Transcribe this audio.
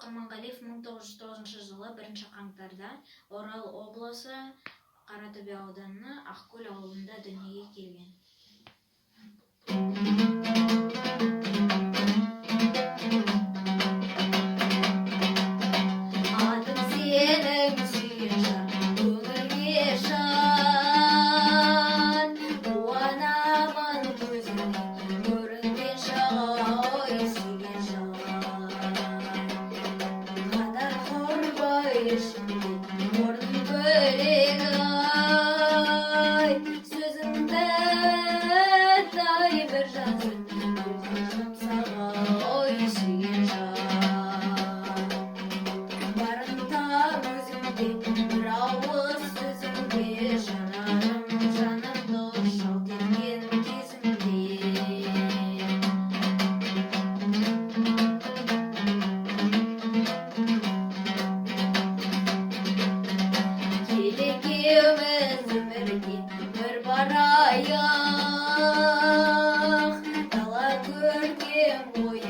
Құрманғалиев 1909 жылы 1 қаңтарда Орал облысы Қаратөбе ауданы Ақкөл ауылында дүниеге келген. Атым сенің сүйген жан, көңілге жан, қуанамын көзіңе көрінген шағай сүйген жан. Қадар құрбай ішінде орын бөлек ай, сөзіңді тай бір жазып жұмсағай сүйген жан. Барында өзіңде бір ауыз сөзіңде, жанымды жалт еткен кезіңде. Екеуміз өмірге бір барайық, дала көркем ой